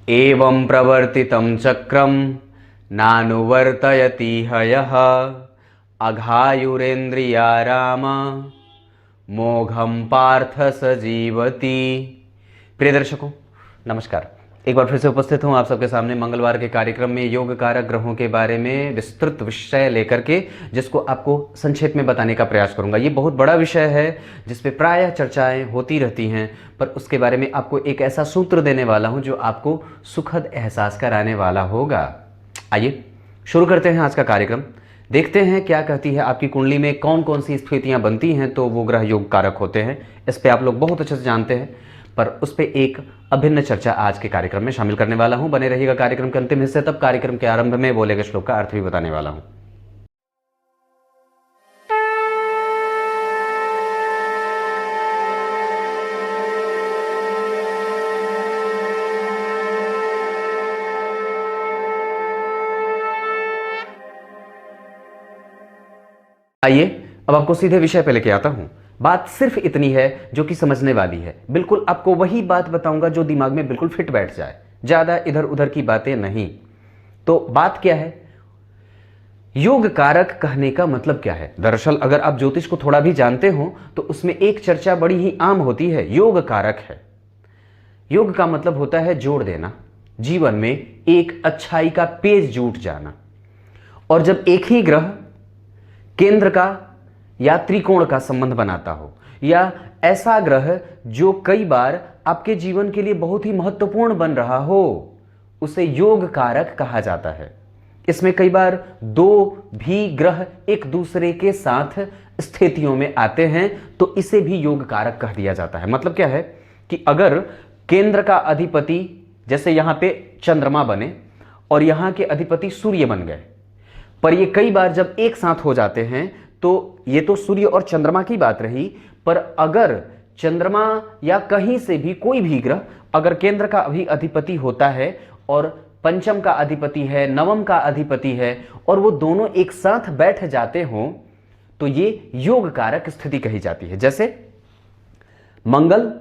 एवं प्रवर्तितं चक्रं नानुवर्तयति हयः अघायुरेन्द्रियाराम मोघम पार्थ स जीवति। प्रिय दर्शकों नमस्कार, एक बार फिर से उपस्थित हूं आप सबके सामने मंगलवार के कार्यक्रम में योग कारक ग्रहों के बारे में विस्तृत विषय लेकर के, जिसको आपको संक्षेप में बताने का प्रयास करूंगा। ये बहुत बड़ा विषय है जिस पे प्रायः चर्चाएं होती रहती हैं, पर उसके बारे में आपको एक ऐसा सूत्र देने वाला हूं जो आपको सुखद एहसास कराने वाला होगा। आइए शुरू करते हैं आज का कार्यक्रम। देखते हैं क्या कहती है आपकी कुंडली में कौन कौन सी स्थितियां बनती हैं तो वो ग्रह योग कारक होते हैं। इस पे आप लोग बहुत अच्छे से जानते हैं, पर उस पर एक अभिन्न चर्चा आज के कार्यक्रम में शामिल करने वाला हूं। बने रहिएगा कार्यक्रम के अंतिम हिस्से तक। कार्यक्रम के आरंभ में बोले गए श्लोक का अर्थ भी बताने वाला हूं। आइए अब आपको सीधे विषय पे लेके आता हूं। बात सिर्फ इतनी है जो कि समझने वाली है। बिल्कुल आपको वही बात बताऊंगा जो दिमाग में बिल्कुल फिट बैठ जाए, ज्यादा इधर उधर की बातें नहीं। तो बात क्या है, योग कारक कहने का मतलब क्या है। दरअसल अगर आप ज्योतिष को थोड़ा भी जानते हो तो उसमें एक चर्चा बड़ी ही आम होती है, योग कारक है। योग का मतलब होता है जोड़ देना, जीवन में एक अच्छाई का पेज जुट जाना। और जब एक ही ग्रह केंद्र का या त्रिकोण का संबंध बनाता हो, या ऐसा ग्रह जो कई बार आपके जीवन के लिए बहुत ही महत्वपूर्ण बन रहा हो, उसे योग कारक कहा जाता है। इसमें कई बार दो भी ग्रह एक दूसरे के साथ स्थितियों में आते हैं तो इसे भी योग कारक कह दिया जाता है। मतलब क्या है कि अगर केंद्र का अधिपति, जैसे यहां पे चंद्रमा बने और यहां के अधिपति सूर्य बन गए, पर ये कई बार जब एक साथ हो जाते हैं तो ये तो सूर्य और चंद्रमा की बात रही, पर अगर चंद्रमा या कहीं से भी कोई भी ग्रह अगर केंद्र का भी अधिपति होता है और पंचम का अधिपति है, नवम का अधिपति है, और वो दोनों एक साथ बैठ जाते हों तो ये योग कारक स्थिति कही जाती है। जैसे मंगल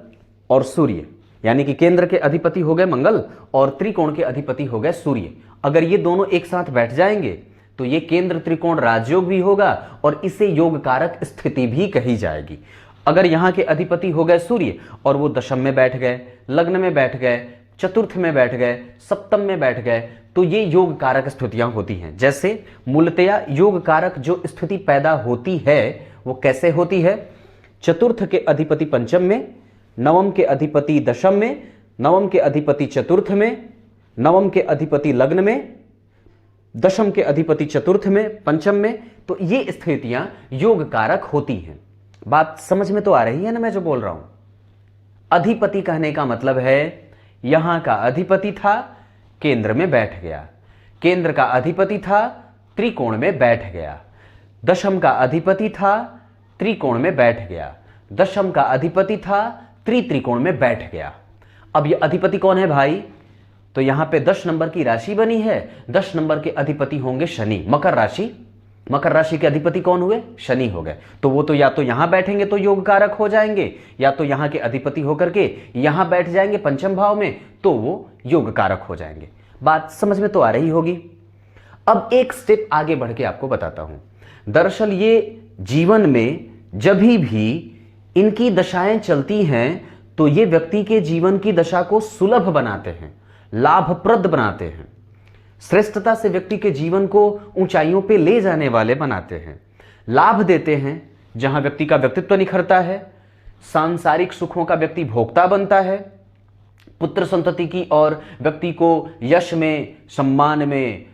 और सूर्य, यानी कि केंद्र के अधिपति हो गए मंगल और त्रिकोण के अधिपति हो गए सूर्य। अगर ये दोनों एक साथ बैठ जाएंगे तो ये केंद्र त्रिकोण राजयोग भी होगा और इसे योग कारक स्थिति भी कही जाएगी। अगर यहां के अधिपति हो गए सूर्य और वो दशम में बैठ गए, लग्न में बैठ गए, चतुर्थ में बैठ गए, सप्तम में बैठ गए, तो ये योग कारक स्थितियां होती हैं। जैसे मूलतया योग कारक जो स्थिति पैदा होती है वो कैसे होती है, चतुर्थ के अधिपति पंचम में, नवम के अधिपति दशम में, नवम के अधिपति चतुर्थ में, नवम के अधिपति लग्न में, दशम के अधिपति चतुर्थ में, पंचम में, तो ये स्थितियां योग कारक होती हैं। बात समझ में तो आ रही है ना मैं जो बोल रहा हूं। अधिपति कहने का मतलब है यहां का अधिपति था, केंद्र में बैठ गया, केंद्र का अधिपति था, त्रिकोण में बैठ गया, दशम का अधिपति था, त्रिकोण में बैठ गया, दशम का अधिपति था, त्रिकोण में बैठ गया। अब ये अधिपति कौन है भाई, तो यहां पे 10 नंबर की राशि बनी है, 10 नंबर के अधिपति होंगे शनि, मकर राशि। मकर राशि के अधिपति कौन हुए, शनि हो गए। तो वो तो या तो यहां बैठेंगे तो योग कारक हो जाएंगे, या तो यहां के अधिपति होकर के यहां बैठ जाएंगे पंचम भाव में तो वो योग कारक हो जाएंगे। बात समझ में तो आ रही होगी। अब एक स्टेप आगे बढ़ के आपको बताता हूं। दरअसल ये जीवन में जब भी इनकी दशाएं चलती हैं तो ये व्यक्ति के जीवन की दशा को सुलभ बनाते हैं, लाभप्रद बनाते हैं, श्रेष्ठता से व्यक्ति के जीवन को ऊंचाइयों पे ले जाने वाले बनाते हैं, लाभ देते हैं। जहां व्यक्ति का व्यक्तित्व निखरता है, सांसारिक सुखों का व्यक्ति भोक्ता बनता है, पुत्र संतति की और व्यक्ति को यश में, सम्मान में,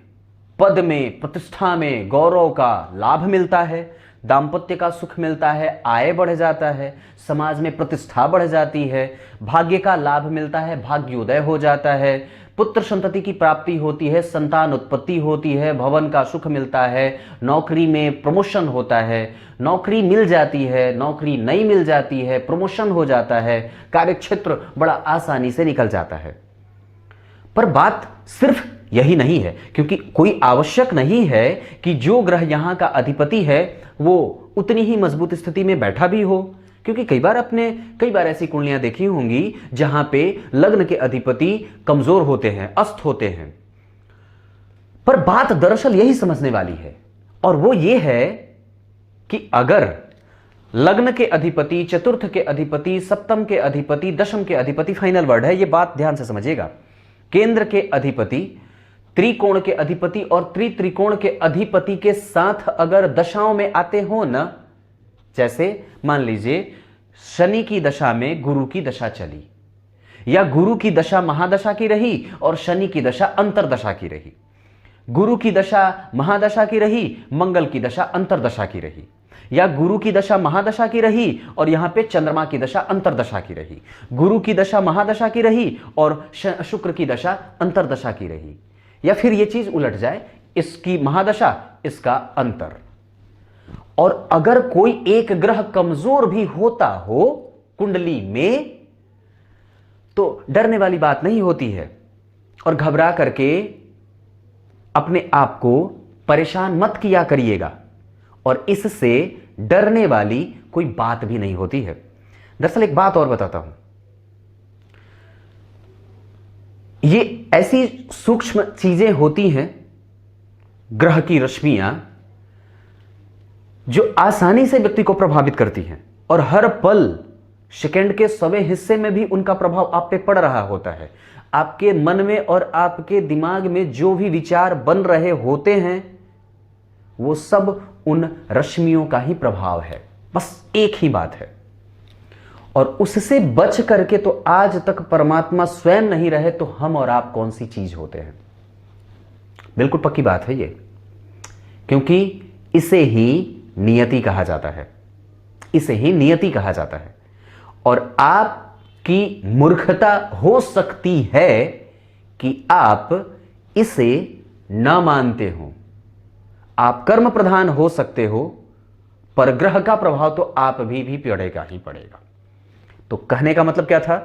पद में, प्रतिष्ठा में, गौरव का लाभ मिलता है, दाम्पत्य का सुख मिलता है, आय बढ़ जाता है, समाज में प्रतिष्ठा बढ़ जाती है, भाग्य का लाभ मिलता है, भाग्योदय हो जाता है, पुत्र संतति की प्राप्ति होती है, संतान उत्पत्ति होती है, भवन का सुख मिलता है, नौकरी में प्रमोशन होता है, नौकरी मिल जाती है, नौकरी नहीं मिल जाती है, प्रमोशन हो जाता है, कार्यक्षेत्र बड़ा आसानी से निकल जाता है। पर बात सिर्फ यही नहीं है, क्योंकि कोई आवश्यक नहीं है कि जो ग्रह यहां का अधिपति है वो उतनी ही मजबूत स्थिति में बैठा भी हो, क्योंकि कई बार ऐसी कुंडलियां देखी होंगी जहां पे लग्न के अधिपति कमजोर होते हैं, अस्त होते हैं। पर बात दरअसल यही समझने वाली है, और वो ये है कि अगर लग्न के अधिपति, चतुर्थ के अधिपति, सप्तम के अधिपति, दशम के अधिपति, फाइनल वर्ड है, ये बात ध्यान से समझिएगा, केंद्र के अधिपति, त्रिकोण के अधिपति और त्रिकोण के अधिपति के साथ अगर दशाओं में आते हो ना, जैसे मान लीजिए शनि की दशा में गुरु की दशा चली, या गुरु की दशा महादशा की रही और शनि की दशा अंतरदशा की रही, गुरु की दशा महादशा की रही, मंगल की दशा अंतरदशा की रही, या गुरु की दशा महादशा की रही और यहां पे चंद्रमा की दशा अंतरदशा की रही, गुरु की दशा महादशा की रही और शुक्र की दशा अंतरदशा की रही, या फिर यह चीज उलट जाए, इसकी महादशा इसका अंतर। और अगर कोई एक ग्रह कमजोर भी होता हो कुंडली में तो डरने वाली बात नहीं होती है, और घबरा करके अपने आप को परेशान मत किया करिएगा, और इससे डरने वाली कोई बात भी नहीं होती है। दरअसल एक बात और बताता हूं, ये ऐसी सूक्ष्म चीजें होती हैं, ग्रह की रश्मियां, जो आसानी से व्यक्ति को प्रभावित करती हैं, और हर पल सेकंड के 100वें हिस्से में भी उनका प्रभाव आप पे पड़ रहा होता है। आपके मन में और आपके दिमाग में जो भी विचार बन रहे होते हैं वो सब उन रश्मियों का ही प्रभाव है, बस एक ही बात है। और उससे बच करके तो आज तक परमात्मा स्वयं नहीं रहे तो हम और आप कौन सी चीज होते हैं। बिल्कुल पक्की बात है ये, क्योंकि इसे ही नियति कहा जाता है, इसे ही नियति कहा जाता है। और आपकी मूर्खता हो सकती है कि आप इसे न मानते हो, आप कर्म प्रधान हो सकते हो, पर ग्रह का प्रभाव तो आप भी पड़ेगा ही पड़ेगा। तो कहने का मतलब क्या था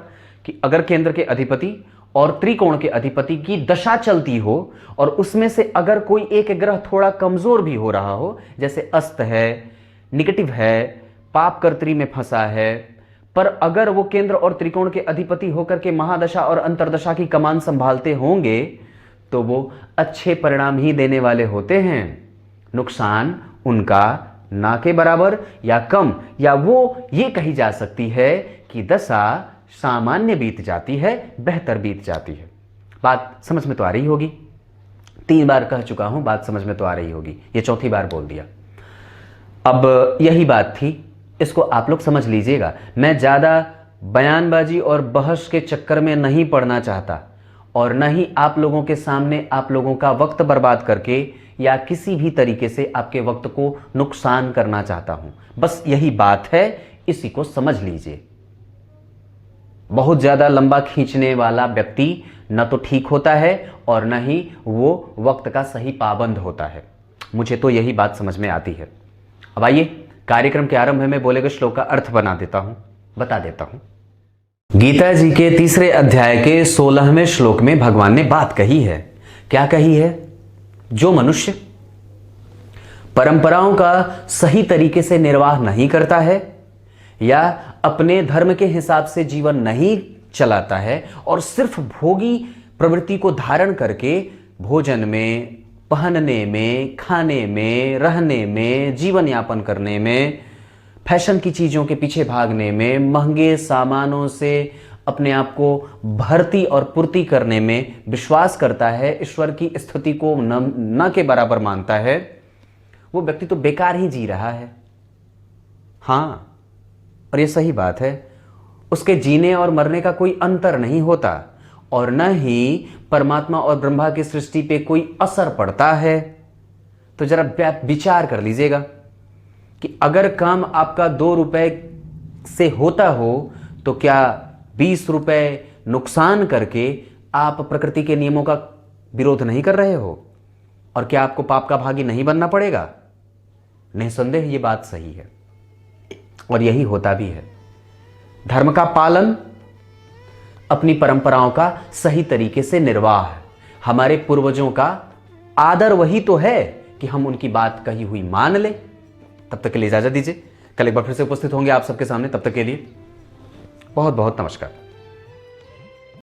कि अगर केंद्र के अधिपति और त्रिकोण के अधिपति की दशा चलती हो और उसमें से अगर कोई एक ग्रह थोड़ा कमजोर भी हो रहा हो, जैसे अस्त है, निगेटिव है, पाप कर्त्री में फंसा है, पर अगर वो केंद्र और त्रिकोण के अधिपति होकर के महादशा और अंतरदशा की कमान संभालते होंगे तो वो अच्छे परिणाम ही देने वाले होते हैं। नुकसान उनका ना के बराबर या कम, या वो ये कही जा सकती है कि दशा सामान्य बीत जाती है, बेहतर बीत जाती है। बात समझ में तो आ रही होगी, 3 बार कह चुका हूं, बात समझ में तो आ रही होगी, ये 4थी बार बोल दिया। अब यही बात थी, इसको आप लोग समझ लीजिएगा। मैं ज्यादा बयानबाजी और बहस के चक्कर में नहीं पड़ना चाहता, और न ही आप लोगों के सामने आप लोगों का वक्त बर्बाद करके या किसी भी तरीके से आपके वक्त को नुकसान करना चाहता हूं। बस यही बात है, इसी को समझ लीजिए। बहुत ज्यादा लंबा खींचने वाला व्यक्ति न तो ठीक होता है और न ही वो वक्त का सही पाबंद होता है। मुझे तो यही बात समझ में आती है। अब आइए कार्यक्रम के आरंभ में बोले गए श्लोक का अर्थ बता देता हूं। गीता जी के 3रे अध्याय के 16वें श्लोक में भगवान ने बात कही है। क्या कही है? जो मनुष्य परंपराओं का सही तरीके से निर्वाह नहीं करता है या अपने धर्म के हिसाब से जीवन नहीं चलाता है और सिर्फ भोगी प्रवृत्ति को धारण करके भोजन में, पहनने में, खाने में, रहने में, जीवन यापन करने में, फैशन की चीजों के पीछे भागने में, महंगे सामानों से अपने आप को भर्ती और पूर्ति करने में विश्वास करता है, ईश्वर की स्थिति को न के बराबर मानता है, वो व्यक्ति तो बेकार ही जी रहा है। हाँ, और ये सही बात है। उसके जीने और मरने का कोई अंतर नहीं होता और न ही परमात्मा और ब्रह्मा की सृष्टि पे कोई असर पड़ता है। तो जरा विचार कर लीजिएगा कि अगर काम आपका 2 रुपए से होता हो तो क्या 20 रुपए नुकसान करके आप प्रकृति के नियमों का विरोध नहीं कर रहे हो? और क्या आपको पाप का भागी नहीं बनना पड़ेगा? निसंदेह ये बात सही है और यही होता भी है। धर्म का पालन, अपनी परंपराओं का सही तरीके से निर्वाह, हमारे पूर्वजों का आदर वही तो है कि हम उनकी बात कही हुई मान ले। तब तक के लिए इजाजत दीजिए। कल एक बार फिर से उपस्थित होंगे आप सबके सामने। तब तक के लिए बहुत बहुत नमस्कार।